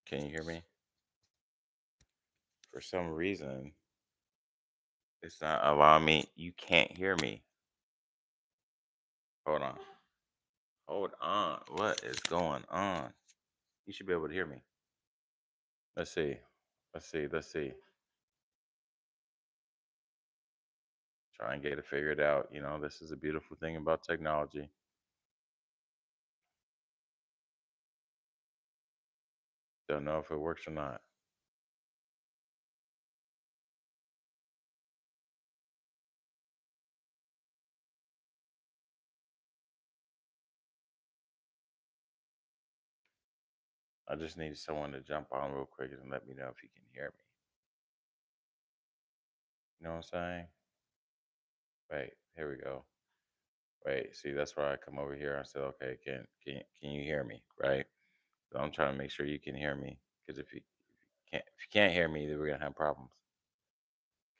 Can you hear me? For some reason, it's not allowing me. You can't hear me. Hold on. Hold on. What is going on? You should be able to hear me. Let's see. Let's see. Try and get it figured out. This is a beautiful thing about technology. Don't know if it works or not. I just need someone to jump on real quick and let me know if you can hear me. You know what I'm saying? Wait, here we go. Wait, see, that's why I come over here. I said, okay, can you hear me? Right? So I'm trying to make sure you can hear me. Because if you can't hear me, then we're gonna have problems.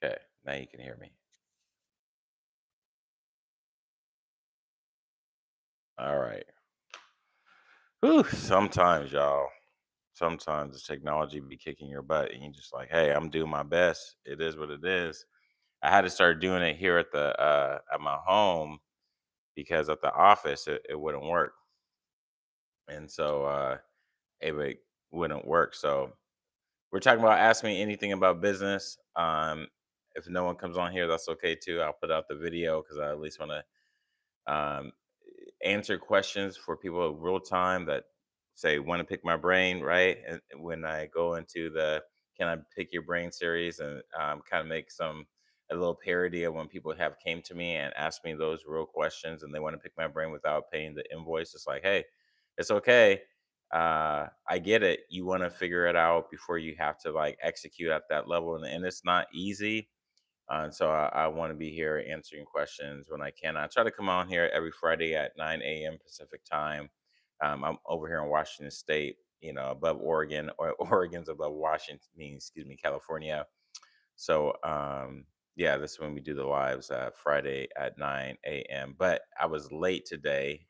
Okay, now you can hear me. All right. Whew, sometimes, y'all. Sometimes the technology be kicking your butt, and you just like, hey, I'm doing my best. It is what it is. I had to start doing it here at my home because at the office it wouldn't work, and so it wouldn't work. So we're talking about ask me anything about business. If no one comes on here, that's okay too. I'll put out the video because I at least want to answer questions for people in real time that say want to pick my brain, right? And when I go into the "Can I pick your brain" series and kind of make a little parody of when people have came to me and asked me those real questions and they want to pick my brain without paying the invoice, it's like, hey, it's okay. I get it. You want to figure it out before you have to like execute at that level, and it's not easy, and so I want to be here answering questions when I can. I try to come on here every Friday at 9 a.m. Pacific time. I'm over here in Washington State, above Oregon, or Oregon's above Washington, excuse me, California. So, yeah, this is when we do the lives Friday at 9 a.m. But I was late today.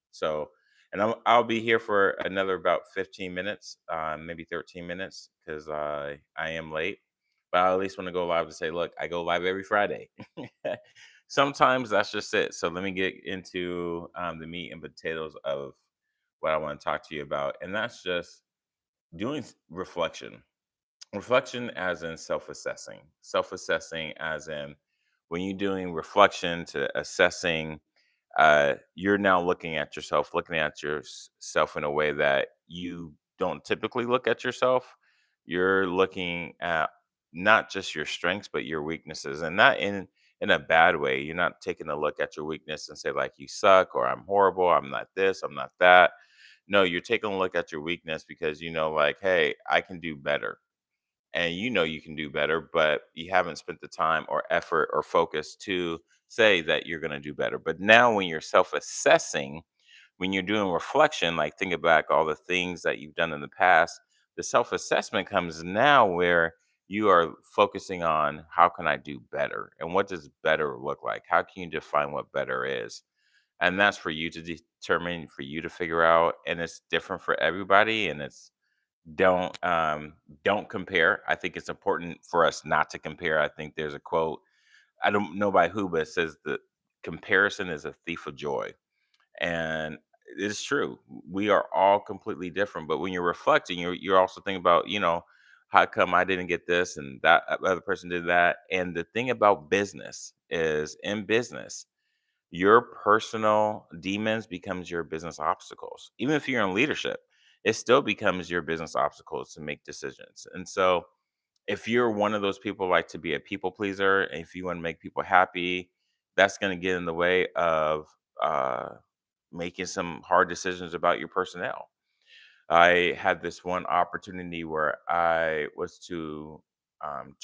So, and I'll be here for another about 15 minutes, maybe 13 minutes, because I am late. But I at least want to go live to say, look, I go live every Friday. Sometimes that's just it. So let me get into the meat and potatoes of what I want to talk to you about. And that's just doing reflection. Reflection as in self-assessing. Self-assessing as in when you're doing reflection to assessing, you're now looking at yourself, looking at yourself in a way that you don't typically look at yourself. You're looking at not just your strengths, but your weaknesses, and not in a bad way. You're not taking a look at your weakness and say like you suck or I'm horrible, I'm not this, I'm not that. No, you're taking a look at your weakness because you know, like, hey, I can do better, and you know you can do better, but you haven't spent the time or effort or focus to say that you're going to do better. But now, when you're self assessing, when you're doing reflection, like thinking back all the things that you've done in the past, the self assessment comes now where you are focusing on how can I do better, and what does better look like? How can you define what better is? And that's for you to determine, for you to figure out, and it's different for everybody, and it's don't compare. I think it's important for us not to compare. I think there's a quote, I don't know by who, but it says that comparison is a thief of joy. And it's true. We are all completely different. But when you're reflecting, you're also thinking about, how come I didn't get this and that other person did that. And the thing about business is, in business, your personal demons becomes your business obstacles. Even if you're in leadership, it still becomes your business obstacles to make decisions. And so if you're one of those people like to be a people pleaser, and if you want to make people happy, that's going to get in the way of uh, making some hard decisions about your personnel. I had this one opportunity where I was to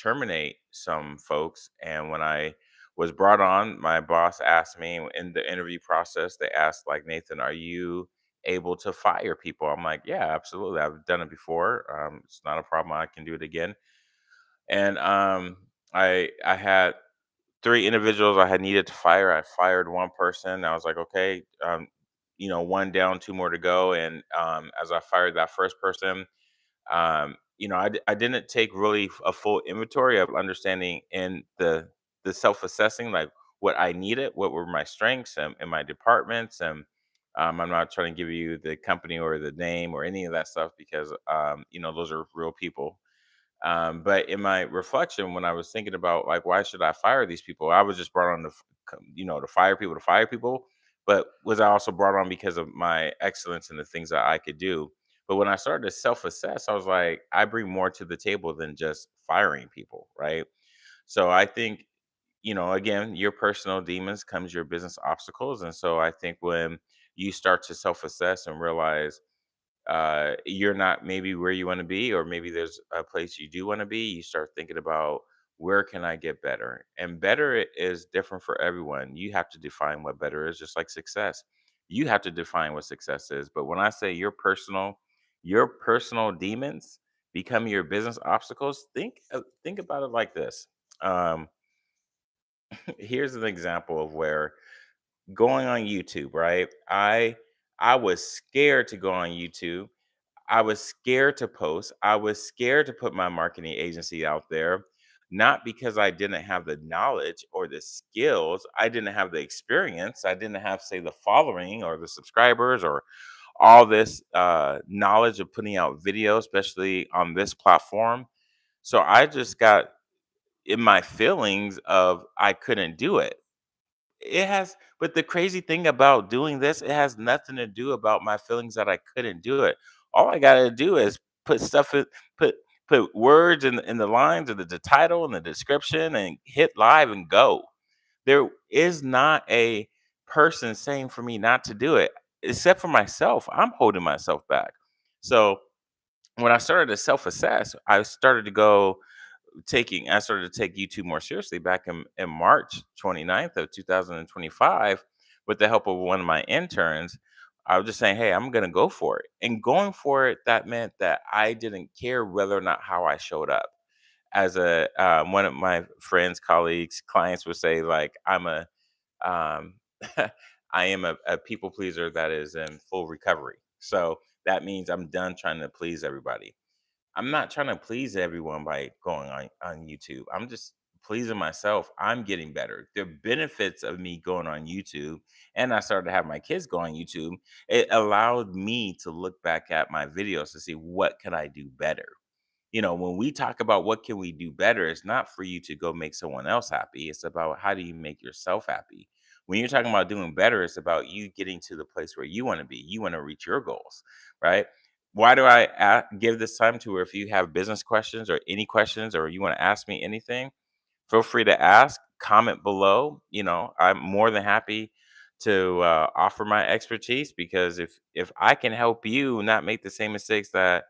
terminate some folks. And when I was brought on, my boss asked me in the interview process, they asked, like, Nathan, are you able to fire people? I'm like, yeah, absolutely. I've done it before. It's not a problem. I can do it again. And I had three individuals I had needed to fire. I fired one person. I was like, okay. one down, two more to go. And as I fired that first person, I didn't take really a full inventory of understanding and the self-assessing, like what I needed, what were my strengths and my departments. And I'm not trying to give you the company or the name or any of that stuff because those are real people. But in my reflection, when I was thinking about like why should I fire these people, I was just brought on to fire people. But was I also brought on because of my excellence and the things that I could do? But when I started to self-assess, I was like, I bring more to the table than just firing people, right? So I think, again, your personal demons comes your business obstacles. And so I think when you start to self-assess and realize you're not maybe where you want to be, or maybe there's a place you do want to be, you start thinking about where can I get better? And better is different for everyone. You have to define what better is, just like success. You have to define what success is. But when I say your personal demons become your business obstacles, think about it like this. Um, Here's an example of where going on YouTube, right? I was scared to go on YouTube. I was scared to post. I was scared to put my marketing agency out there, not because I didn't have the knowledge or the skills. I didn't have the experience. I didn't have, say, the following or the subscribers or all this knowledge of putting out videos, especially on this platform. So I just got in my feelings of I couldn't do it. But the crazy thing about doing this, it has nothing to do about my feelings that I couldn't do it. All I gotta do is put stuff in, put put words in the lines of the title and the description and hit live and go. There is not a person saying for me not to do it, except for myself. I'm holding myself back. So when I started to self-assess, I started to take YouTube more seriously back in March 29th of 2025 with the help of one of my interns. I was just saying, hey, I'm gonna go for it. And going for it, that meant that I didn't care whether or not how I showed up. As a one of my friends, colleagues, clients would say, like, um, I am a people pleaser that is in full recovery. So that means I'm done trying to please everybody. I'm not trying to please everyone by going on YouTube. I'm just pleasing myself. I'm getting better. The benefits of me going on YouTube, and I started to have my kids go on YouTube, it allowed me to look back at my videos to see what can I do better. When we talk about what can we do better, it's not for you to go make someone else happy. It's about how do you make yourself happy. When you're talking about doing better, it's about you getting to the place where you want to be. You want to reach your goals, right? Why do I give this time to where if you have business questions or any questions or you want to ask me anything, feel free to ask, comment below. I'm more than happy to offer my expertise because if I can help you not make the same mistakes that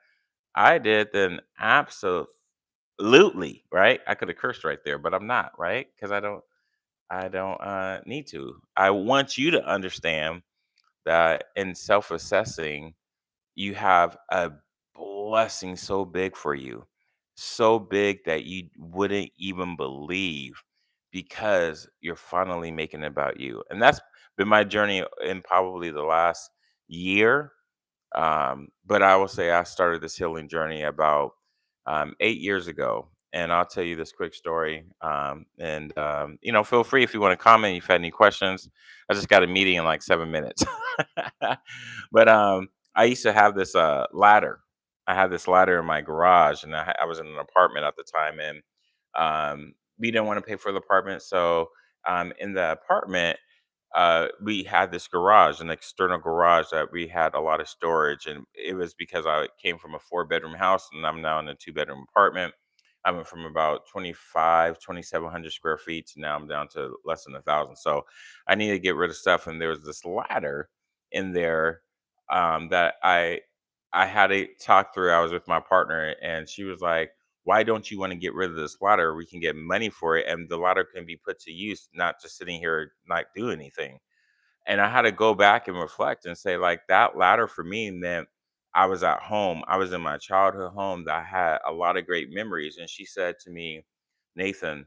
I did, then absolutely, right? I could have cursed right there, but I'm not, right? Because I don't need to. I want you to understand that in self-assessing, you have a blessing so big for you, so big that you wouldn't even believe because you're finally making it about you. And that's been my journey in probably the last year. But I will say I started this healing journey about 8 years ago. And I'll tell you this quick story. Feel free if you want to comment, if you had any questions. I just got a meeting in like 7 minutes. But I used to have this ladder. I had this ladder in my garage, and I was in an apartment at the time, and we didn't want to pay for the apartment. So in the apartment, we had this garage, an external garage that we had a lot of storage, and it was because I came from a four-bedroom house and I'm now in a two-bedroom apartment. I went from about 2,700 square feet to now I'm down to less than 1,000. So I need to get rid of stuff, and there was this ladder in there that I had to talk through. I was with my partner, and she was like, why don't you want to get rid of this ladder? We can get money for it, and the ladder can be put to use, not just sitting here not do anything. And I had to go back and reflect and say, like, that ladder for me meant I was at home. I was in my childhood home that had a lot of great memories. And she said to me, Nathan,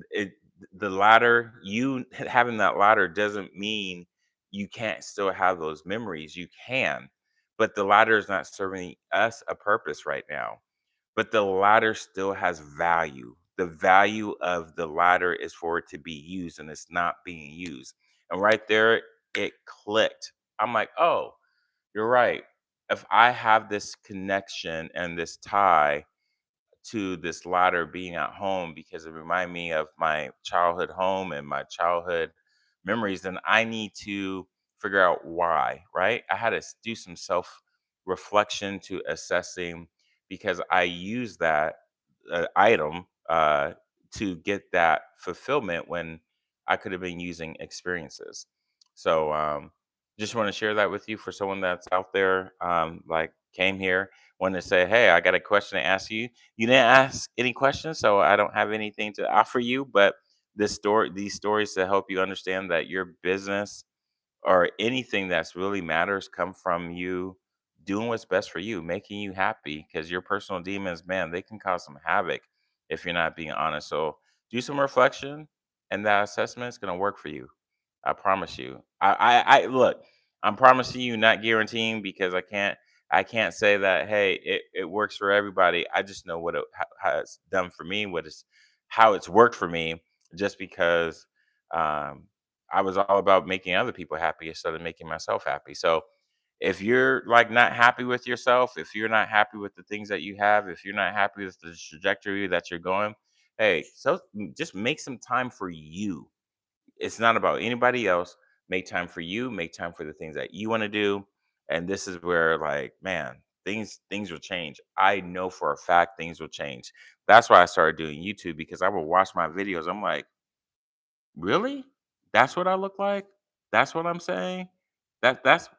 it, the ladder, you having that ladder doesn't mean you can't still have those memories. You can, but the ladder is not serving us a purpose right now. But the ladder still has value. The value of the ladder is for it to be used, and it's not being used. And right there, it clicked. I'm like, oh, you're right. If I have this connection and this tie to this ladder being at home because it reminded me of my childhood home and my childhood memories, then I need to figure out why, right? I had to do some self reflection to assessing because I use that item to get that fulfillment when I could have been using experiences. So, just want to share that with you for someone that's out there, like came here, wanted to say, hey, I got a question to ask you. You didn't ask any questions, so I don't have anything to offer you. But these stories to help you understand that your business or anything that's really matters come from you doing what's best for you, making you happy. Because your personal demons, man, they can cause some havoc if you're not being honest. So do some reflection, and that assessment is going to work for you. I promise you. I look. I'm promising you, not guaranteeing, because I can't say that. Hey, it works for everybody. I just know what how it's done for me. How it's worked for me. Just because um, I was all about making other people happy instead of making myself happy. So if you're like not happy with yourself, if you're not happy with the things that you have, if you're not happy with the trajectory that you're going, hey, so just make some time for you. It's not about anybody else. Make time for you, make time for the things that you want to do. And this is where, like, man, things will change. I know for a fact things will change. That's why I started doing YouTube, because I would watch my videos. I'm like, really? That's what I look like? That's what I'm saying? That's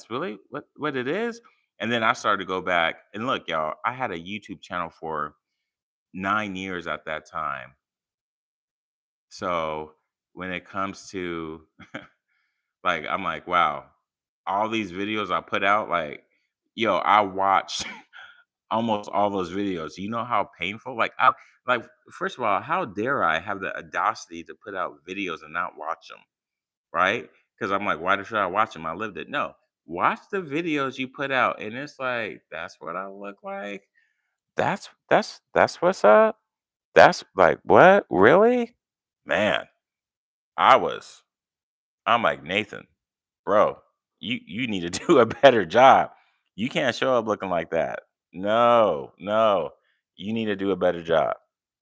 really what it is? And then I started to go back and look, y'all, I had a YouTube channel for 9 years at that time. So when it comes to like, I'm like, wow, all these videos I put out, like, yo, I watched almost all those videos. You know how painful? Like, first of all, how dare I have the audacity to put out videos and not watch them, right? Because I'm like, why should I watch them? I lived it. No, watch the videos you put out, and it's like, that's what I look like. That's what's up. That's like, what? Really? Man, I was. I'm like, Nathan, bro, you need to do a better job. You can't show up looking like that. No, no. You need to do a better job.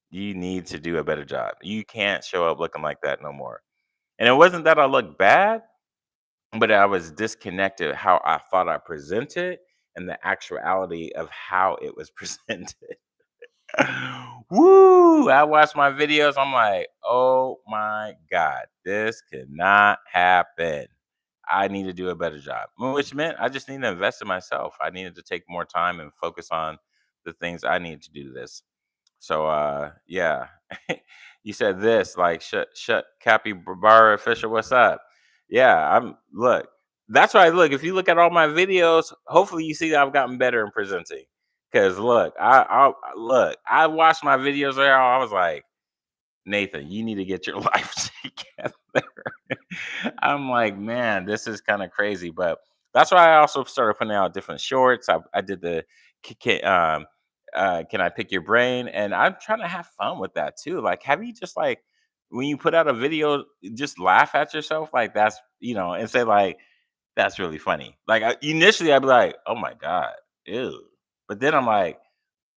You need to do a better job. You can't show up looking like that no more. And it wasn't that I looked bad, but I was disconnected how I thought I presented and the actuality of how it was presented. Woo! I watch my videos. I'm like, oh my God, this could not happen. I need to do a better job, which meant I just need to invest in myself. I needed to take more time and focus on the things I need to do this. So yeah. You said this, like, shut Capybara official, what's up? Yeah, I'm look. That's why, look, if you look at all my videos, hopefully you see that I've gotten better in presenting. Cause look, I watched my videos there. I was like, Nathan, you need to get your life together. I'm like, man, this is kind of crazy. But that's why I also started putting out different shorts. I did the can I pick your brain? And I'm trying to have fun with that too. Like, have you just like when you put out a video, just laugh at yourself? Like that's and say like that's really funny. Like initially, I'd be like, oh my god, ew. But then I'm like,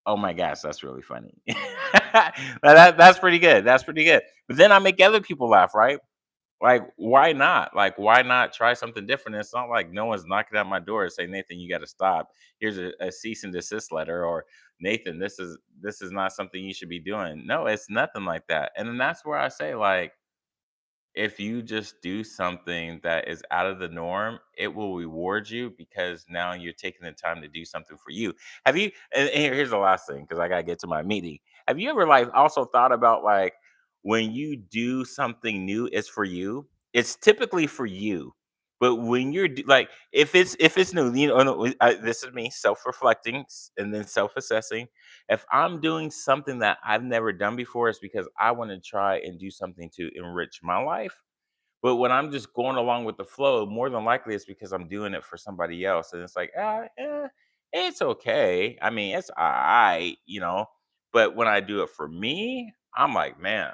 oh my gosh, that's really funny. That's pretty good. That's pretty good. But then I make other people laugh, right? Like, why not? Like, why not try something different? It's not like no one's knocking at my door and saying, Nathan, you got to stop. Here's a cease and desist letter, or Nathan, this is not something you should be doing. No, it's nothing like that. And then that's where I say, like, if you just do something that is out of the norm, it will reward you because now you're taking the time to do something for you. Have you? And here's the last thing because I gotta get to my meeting. Have you ever like also thought about like when you do something new, it's for you. It's typically for you, but when you're like if it's new, no, this is me self-reflecting and then self-assessing. If I'm doing something that I've never done before, it's because I want to try and do something to enrich my life. But when I'm just going along with the flow, more than likely it's because I'm doing it for somebody else. And it's like, it's okay. I mean, it's all right, you know. But when I do it for me, I'm like, man,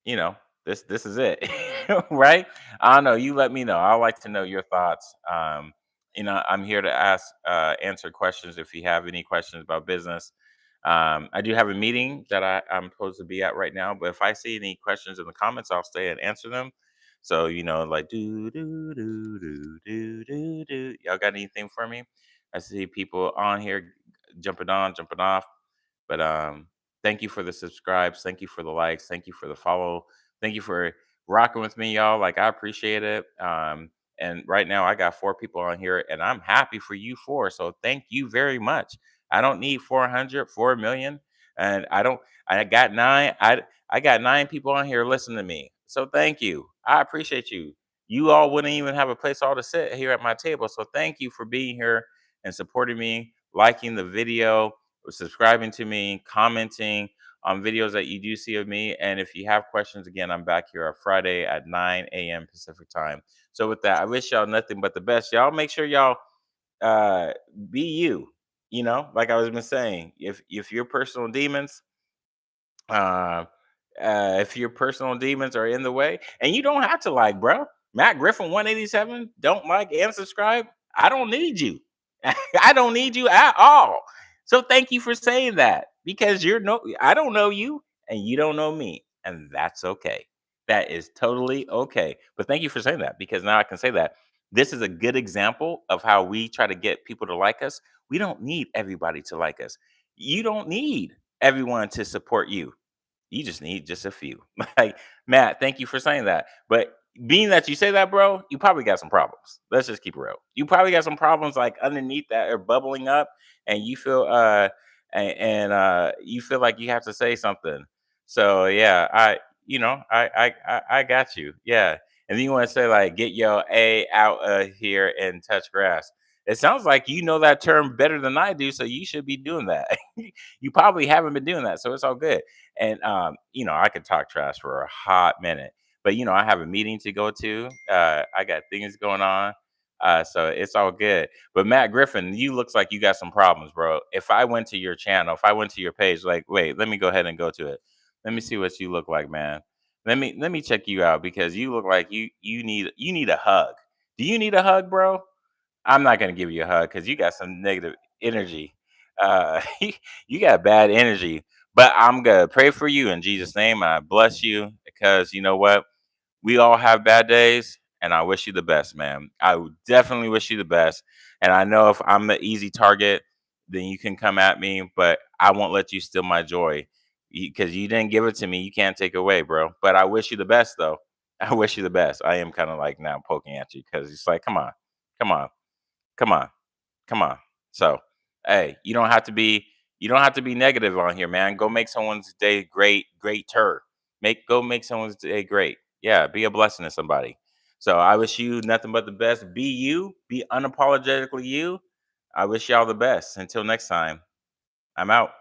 you know, this is it. Right? I don't know. You let me know. I like to know your thoughts. I'm here to answer questions if you have any questions about business. I do have a meeting that I'm supposed to be at right now, but if I see any questions in the comments, I'll stay and answer them. So, like do. Y'all got anything for me? I see people on here jumping on, jumping off. But thank you for the subscribes. Thank you for the likes. Thank you for the follow. Thank you for rocking with me, y'all. Like I appreciate it. And right now I got 4 people on here, and I'm happy for you four. So thank you very much. I don't need 400, 4 million, and I don't. I got nine. I got 9 people on here listening to me. So thank you. I appreciate you. You all wouldn't even have a place all to sit here at my table. So thank you for being here and supporting me, liking the video, subscribing to me, commenting on videos that you do see of me. And if you have questions, again, I'm back here on Friday at 9 a.m. Pacific time. So with that, I wish y'all nothing but the best. Y'all make sure y'all uh be you. Like I was been saying, if your personal demons uh, if your personal demons are in the way, and you don't have to like, bro. Matt Griffin 187, don't like and subscribe. I don't need you. I don't need you at all. So thank you for saying that because I don't know you and you don't know me, and that's okay. That is totally okay. But thank you for saying that because now I can say that this is a good example of how we try to get people to like us. We don't need everybody to like us. You don't need everyone to support you. You just need just a few. Like, Matt, thank you for saying that. But being that you say that, bro, you probably got some problems. Let's just keep it real. You probably got some problems like underneath that are bubbling up, and you feel you feel like you have to say something. So yeah, I got you. Yeah. And then you want to say like get your A out of here and touch grass. It sounds like you know that term better than I do, so you should be doing that. You probably haven't been doing that, so it's all good. And I could talk trash for a hot minute, but I have a meeting to go to. I got things going on, so it's all good. But Matt Griffin, you looks like you got some problems, bro. If I went to your channel, if I went to your page, like, wait, let me go ahead and go to it. Let me see what you look like, man. Let me check you out because you look like you need a hug. Do you need a hug, bro? I'm not gonna give you a hug because you got some negative energy. You got bad energy. But I'm gonna pray for you in Jesus' name. I bless you because you know what? We all have bad days, and I wish you the best, man. I would definitely wish you the best. And I know if I'm the easy target, then you can come at me, but I won't let you steal my joy because you didn't give it to me. You can't take it away, bro. But I wish you the best, though. I wish you the best. I am kind of like now poking at you because it's like, come on, come on, come on. So, hey, you don't have to be negative on here, man. Go make someone's day great, greater. Go make someone's day great. Yeah, be a blessing to somebody. So I wish you nothing but the best. Be you, be unapologetically you. I wish y'all the best. Until next time, I'm out.